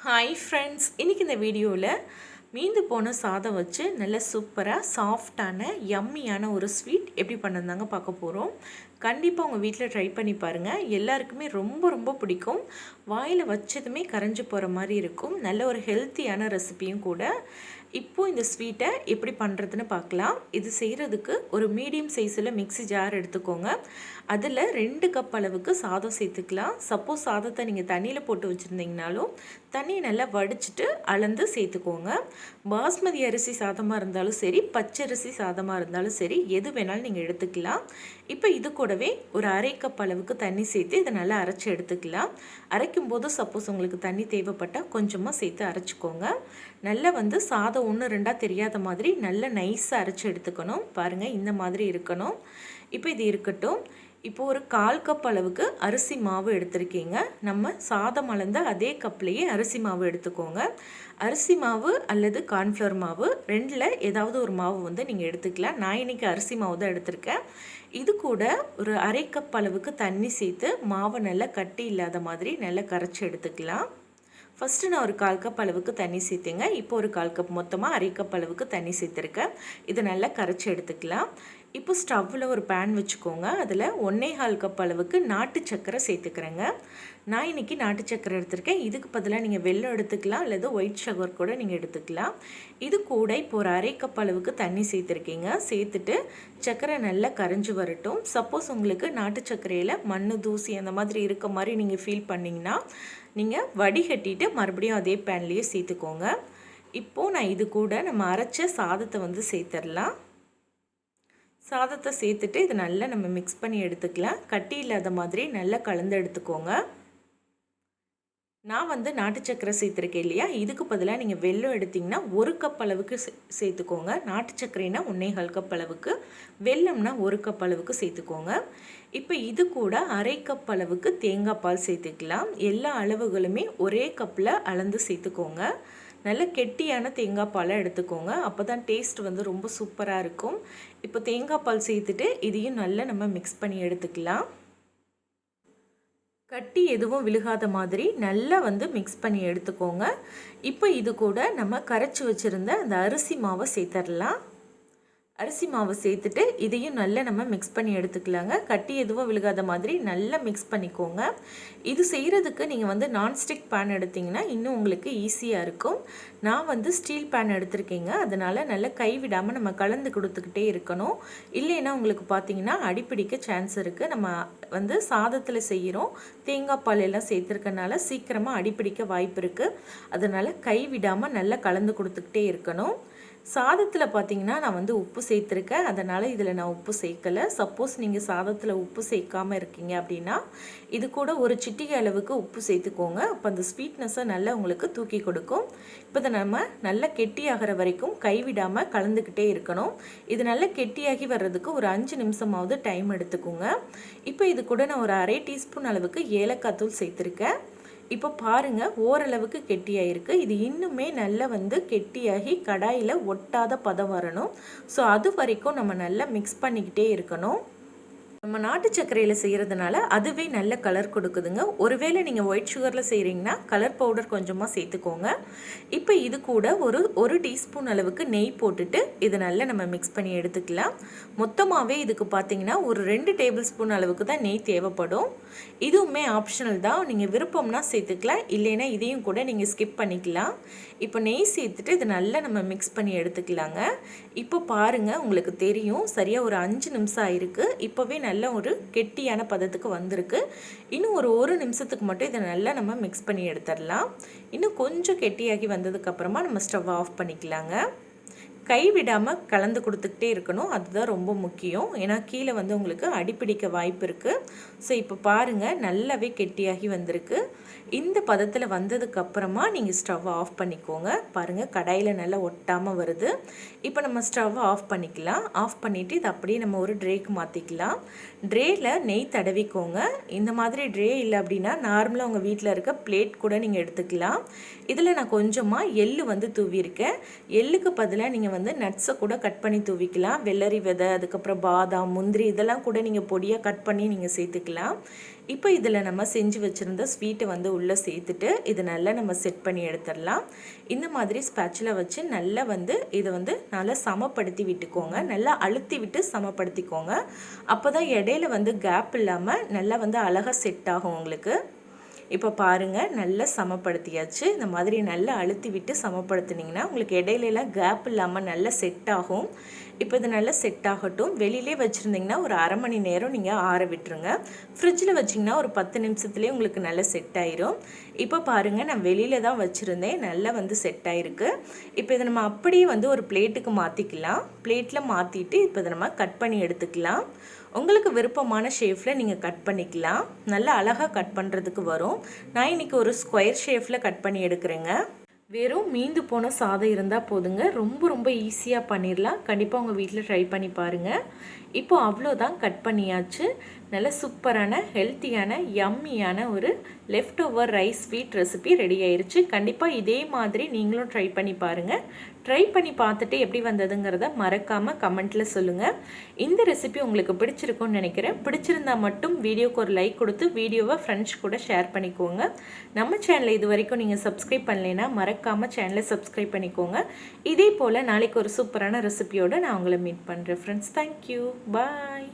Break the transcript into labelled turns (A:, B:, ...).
A: Hi friends, இன்றைக்கி இந்த வீடியோவில் மீந்து போன சாதம் வச்சு நல்ல சூப்பராக சாஃப்டான யம்மியான ஒரு ஸ்வீட் எப்படி பண்ணதாங்க பார்க்க போகிறோம். கண்டிப்பாக உங்கள் வீட்டில் ட்ரை பண்ணி பாருங்கள். எல்லாருக்குமே ரொம்ப ரொம்ப பிடிக்கும். வாயில் வச்சதுமே கரைஞ்சி போகிற மாதிரி இருக்கும். நல்ல ஒரு ஹெல்த்தியான ரெசிபியும் கூட. இப்போது இந்த ஸ்வீட்டை எப்படி பண்ணுறதுன்னு பார்க்கலாம். இது செய்கிறதுக்கு ஒரு மீடியம் சைஸில் மிக்ஸி ஜார் எடுத்துக்கோங்க. அதில் 2 கப் அளவுக்கு சாதம் சேர்த்துக்கலாம். சப்போஸ் சாதத்தை நீங்கள் தண்ணியில் போட்டு வச்சுருந்தீங்கனாலும் தண்ணியை நல்லா வடிச்சிட்டு அளந்து சேர்த்துக்கோங்க. பாஸ்மதி அரிசி சாதமாக இருந்தாலும் சரி, பச்சரிசி சாதமாக இருந்தாலும் சரி, எது வேணாலும் நீங்கள் எடுத்துக்கலாம். இப்போ இது கூடவே ஒரு 1/2 கப் அளவுக்கு தண்ணி சேர்த்து இதை நல்லா அரைச்சி எடுத்துக்கலாம். அரைக்கும் போது சப்போஸ் உங்களுக்கு தண்ணி தேவைப்பட்டால் கொஞ்சமாக சேர்த்து அரைச்சிக்கோங்க. நல்லா சாதம் 1-2 தெரியாத மாதிரி நல்லா நைஸாக அரைச்சி எடுத்துக்கணும். பாருங்கள், இந்த மாதிரி இருக்கணும். இப்போ இது இருக்கட்டும். இப்போது ஒரு 1/4 கப் அளவுக்கு அரிசி மாவு எடுத்திருக்கீங்க. நம்ம சாதம் அளந்த அதே கப்லேயே அரிசி மாவு எடுத்துக்கோங்க. அரிசி மாவு அல்லது கார்ன்ஃப்ளவர் மாவு 2ல் ஏதாவது ஒரு மாவு நீங்கள் எடுத்துக்கலாம். நான் இன்றைக்கி அரிசி மாவு தான் எடுத்திருக்கேன். இது கூட ஒரு 1/2 கப் அளவுக்கு தண்ணி சேர்த்து மாவை நல்லா கட்டி இல்லாத மாதிரி நல்லா கரைச்சி எடுத்துக்கலாம். ஃபஸ்ட்டு நான் ஒரு 1/4 கப் அளவுக்கு தண்ணி சேர்த்துங்க. இப்போ ஒரு 1/4 கப் மொத்தமாக 1/2 கப் அளவுக்கு தண்ணி சேர்த்துருக்கேன். இதை நல்லா கரைச்சி எடுத்துக்கலாம். இப்போ ஸ்டவ்வில் ஒரு பேன் வச்சுக்கோங்க. அதில் 1/4 கப் அளவுக்கு நாட்டு சர்க்கரை சேர்த்துக்கிறேங்க. நான் இன்றைக்கி நாட்டு சர்க்கரை எடுத்திருக்கேன். இதுக்கு பதிலாக நீங்கள் வெல்லம் எடுத்துக்கலாம், அல்லது ஒயிட் சுகர் கூட நீங்கள் எடுத்துக்கலாம். இது கூட இப்போ ஒரு 1/2 கப் அளவுக்கு தண்ணி சேர்த்துருக்கீங்க. சேர்த்துட்டு சர்க்கரை நல்லா கரைஞ்சி வரட்டும். சப்போஸ் உங்களுக்கு நாட்டு சர்க்கரையில் மண் தூசி அந்த மாதிரி இருக்க மாதிரி நீங்கள் ஃபீல் பண்ணிங்கன்னா நீங்கள் வடிகட்டிட்டு மறுபடியும் அதே பேன்லேயே சேர்த்துக்கோங்க. இப்போது நான் இது கூட நம்ம அரைச்ச சாதத்தை சேர்த்துடலாம். சாதத்தை சேர்த்துட்டு இதை நல்லா நம்ம மிக்ஸ் பண்ணி எடுத்துக்கலாம். கட்டி இல்லாத மாதிரி நல்லா கலந்து எடுத்துக்கோங்க. நான் நாட்டு சர்க்கரை சேர்த்துருக்கேன் இல்லையா, இதுக்கு பதிலாக நீங்கள் வெல்லம் எடுத்திங்கன்னா 1 கப் அளவுக்கு சேர்த்துக்கோங்க. நாட்டு சர்க்கரைனா 1/4 கப் அளவுக்கு, வெல்லம்னா 1 கப் அளவுக்கு சேர்த்துக்கோங்க. இப்போ இது கூட 1/2 கப் அளவுக்கு தேங்காய் பால் சேர்த்துக்கலாம். எல்லா அளவுகளுமே ஒரே கப்பில் அளந்து சேர்த்துக்கோங்க. நல்ல கெட்டியான தேங்காய் பாலை எடுத்துக்கோங்க. அப்போ தான் டேஸ்ட் ரொம்ப சூப்பராக இருக்கும். இப்போ தேங்காய் பால் சேர்த்துட்டு இதையும் நல்லா நம்ம மிக்ஸ் பண்ணி எடுத்துக்கலாம். கட்டி எதுவும் விழுகாத மாதிரி நல்லா மிக்ஸ் பண்ணி எடுத்துக்கோங்க. இப்போ இது கூட நம்ம கரைச்சி வச்சுருந்த அந்த அரிசி மாவை சேர்த்துடலாம். அரிசி மாவு சேர்த்துட்டு இதையும் நல்லா நம்ம மிக்ஸ் பண்ணி எடுத்துக்கலாங்க. கட்டி எதுவும் விழுகாத மாதிரி நல்லா மிக்ஸ் பண்ணிக்கோங்க. இது செய்கிறதுக்கு நீங்கள் நான்ஸ்டிக் பேன் எடுத்திங்கன்னா இன்னும் உங்களுக்கு ஈஸியாக இருக்கும். நான் ஸ்டீல் பேன் எடுத்திருக்கேங்க. அதனால் நல்லா கைவிடாமல் நம்ம கலந்து கொடுத்துக்கிட்டே இருக்கணும். இல்லைன்னா உங்களுக்கு பார்த்தீங்கன்னா அடிப்பிடிக்க சான்ஸ் இருக்குது. நம்ம சாதத்தில் செய்கிறோம், தேங்காய் பால் எல்லாம் சேர்த்துருக்கனால சீக்கிரமாக அடிப்பிடிக்க வாய்ப்பு இருக்குது. அதனால் கைவிடாமல் நல்லா கலந்து கொடுத்துக்கிட்டே இருக்கணும். சாதத்தில் பார்த்தீங்கன்னா நான் உப்பு சேர்த்துருக்கேன். அதனால் இதில் நான் உப்பு சேர்க்கலை. சப்போஸ் நீங்கள் சாதத்தில் உப்பு சேர்க்காமல் இருக்கீங்க அப்படின்னா இது கூட ஒரு சிட்டிகை அளவுக்கு உப்பு சேர்த்துக்கோங்க. அப்போ அந்த ஸ்வீட்னஸை நல்லா உங்களுக்கு தூக்கி கொடுக்கும். இப்போ இதை நம்ம நல்லா கெட்டியாகிற வரைக்கும் கைவிடாமல் கலந்துக்கிட்டே இருக்கணும். இது நல்லா கெட்டியாகி வர்றதுக்கு ஒரு 5 நிமிஷமாவது டைம் எடுத்துக்கோங்க. இப்போ இது கூட நான் ஒரு 1/2 டீஸ்பூன் அளவுக்கு ஏலக்காய் தூள் சேர்த்துருக்கேன். இப்போ பாருங்கள், ஓரளவுக்கு கெட்டியாயிருக்கு. இது இன்னுமே நல்லா கெட்டியாகி கடாயில் ஒட்டாத பதம் வரணும். ஸோ அது வரைக்கும் நம்ம நல்லா மிக்ஸ் பண்ணிக்கிட்டே இருக்கணும். நம்ம நாட்டு சர்க்கரையில் செய்கிறதுனால அதுவே நல்ல கலர் கொடுக்குதுங்க. ஒருவேளை நீங்கள் ஒயிட் சுகரில் செய்கிறீங்கன்னா கலர் பவுடர் கொஞ்சமாக சேர்த்துக்கோங்க. இப்போ இது கூட ஒரு டீஸ்பூன் அளவுக்கு நெய் போட்டுட்டு இதை நல்லா நம்ம மிக்ஸ் பண்ணி எடுத்துக்கலாம். மொத்தமாகவே இதுக்கு பார்த்தீங்கன்னா ஒரு 2 டேபிள் ஸ்பூன் அளவுக்கு தான் நெய் தேவைப்படும். இதுவுமே ஆப்ஷனல் தான். நீங்கள் விருப்பம்னா சேர்த்துக்கலாம், இல்லைன்னா இதையும் கூட நீங்கள் ஸ்கிப் பண்ணிக்கலாம். இப்போ நெய் சேர்த்துட்டு இதை நல்லா நம்ம மிக்ஸ் பண்ணி எடுத்துக்கலாங்க. இப்போ பாருங்கள், உங்களுக்கு தெரியும் சரியாக ஒரு 5 நிமிஷம் ஆயிருக்கு. இப்போவே நல்ல ஒரு கெட்டியான பதத்துக்கு வந்திருக்கு. இன்னும் ஒரு நிமிஷத்துக்கு மட்டும் இதை நல்லா நம்ம மிக்ஸ் பண்ணி எடுத்துடலாம். இன்னும் கொஞ்சம் கெட்டியாகி வந்ததுக்கப்புறமா நம்ம ஸ்டவ் ஆஃப் பண்ணிக்கலாங்க. கைவிடாமல் கலந்து கொடுத்துக்கிட்டே இருக்கணும். அதுதான் ரொம்ப முக்கியம். ஏன்னா கீழே உங்களுக்கு அடிப்பிடிக்க வாய்ப்பு இருக்குது. ஸோ இப்போ பாருங்கள், நல்லாவே கெட்டியாகி வந்திருக்கு. இந்த பதத்தில் வந்ததுக்கப்புறமா நீங்கள் ஸ்டவ் ஆஃப் பண்ணிக்கோங்க. பாருங்கள், கடாயில் நல்லா ஒட்டாமல் வருது. இப்போ நம்ம ஸ்டவ் ஆஃப் பண்ணிக்கலாம். ஆஃப் பண்ணிவிட்டு இது அப்படியே நம்ம ஒரு ட்ரேக்கு மாற்றிக்கலாம். ட்ரேயில் நெய் தடவிக்கோங்க. இந்த மாதிரி ட்ரே இல்லை அப்படின்னா நார்மலாக உங்கள் வீட்டில் இருக்க பிளேட் கூட நீங்கள் எடுத்துக்கலாம். இதில் நான் கொஞ்சமாக எள்ளு தூவியிருக்கேன். எள்ளுக்கு பதிலாக நீங்கள் நீங்கள் வந்து நட்ஸை கூட கட் பண்ணி தூவிக்கலாம். வெள்ளரி விதை, அதுக்கப்புறம் பாதாம், முந்திரி இதெல்லாம் கூட நீங்கள் பொடியாக கட் பண்ணி நீங்கள் சேர்த்துக்கலாம். இப்போ இதில் நம்ம செஞ்சு வச்சுருந்த ஸ்வீட்டை வந்து உள்ளே சேர்த்துட்டு இது நல்லா நம்ம செட் பண்ணி எடுத்துடலாம். இந்த மாதிரி ஸ்பேட்சுலா வச்சு நல்லா வந்து இதை வந்து நல்லா சமப்படுத்தி விட்டுக்கோங்க. நல்லா அழுத்தி விட்டு சமப்படுத்திக்கோங்க. அப்போ தான் இடையில வந்து கேப் இல்லாமல் நல்லா வந்து அழகாக செட் ஆகும் உங்களுக்கு. இப்போ பாருங்கள், நல்லா சமப்படுத்தியாச்சு. இந்த மாதிரி நல்லா அழுத்தி விட்டு சமப்படுத்தினீங்கன்னா உங்களுக்கு இடையிலலாம் கேப் இல்லாமல் நல்லா செட் ஆகும். இப்போ இது நல்லா செட் ஆகட்டும். வெளியிலே வச்சுருந்திங்கன்னா ஒரு அரை மணி நேரம் நீங்கள் ஆற விட்டுருங்க. ஃப்ரிட்ஜில் வச்சிங்கன்னா ஒரு 10 நிமிஷத்துலேயே உங்களுக்கு நல்லா செட் ஆயிரும். இப்போ பாருங்கள், நான் வெளியில் தான் வச்சுருந்தேன். நல்லா வந்து செட் ஆகிருக்கு. இப்போ இதை நம்ம அப்படியே வந்து ஒரு பிளேட்டுக்கு மாற்றிக்கலாம். பிளேட்டில் மாற்றிட்டு இப்போ இதை நம்ம கட் பண்ணி எடுத்துக்கலாம். உங்களுக்கு விருப்பமான ஷேப்பில் நீங்கள் கட் பண்ணிக்கலாம். நல்லா அழகாக கட் பண்ணுறதுக்கு வரும். நான் இன்றைக்கி ஒரு ஸ்கொயர் ஷேப்பில் கட் பண்ணி எடுக்கிறேங்க. வெறும் மீந்து போன சாதம் இருந்தால் போதுங்க. ரொம்ப ஈஸியாக பண்ணிடலாம். கண்டிப்பாக உங்கள் வீட்டில் ட்ரை பண்ணி பாருங்கள். இப்போ அவ்வளோதான், கட் பண்ணியாச்சு. நல்ல சூப்பரான ஹெல்த்தியான யம்மியான ஒரு left over rice sweet recipe ready ஆயிடுச்சு. கண்டிப்பாக இதே மாதிரி நீங்களும் ட்ரை பண்ணி பாருங்கள். ட்ரை பண்ணி பார்த்துட்டு எப்படி வந்ததுங்கிறத மறக்காமல் கமெண்ட்டில் சொல்லுங்கள். இந்த ரெசிபி உங்களுக்கு பிடிச்சிருக்கும்னு நினைக்கிறேன். பிடிச்சிருந்தா மட்டும் வீடியோக்கு ஒரு லைக் கொடுத்து வீடியோவை ஃப்ரெண்ட்ஸ் கூட ஷேர் பண்ணிக்கோங்க. நம்ம சேனலை இது வரைக்கும் நீங்கள் சப்ஸ்கிரைப் பண்ணலைன்னா மறக்காமல் சேனலை சப்ஸ்கிரைப் பண்ணிக்கோங்க. இதே போல் நாளைக்கு ஒரு சூப்பரான ரெசிபியோடு நான் உங்களை மீட் பண்ணுறேன் ஃப்ரெண்ட்ஸ். தேங்க்யூ, பாய்.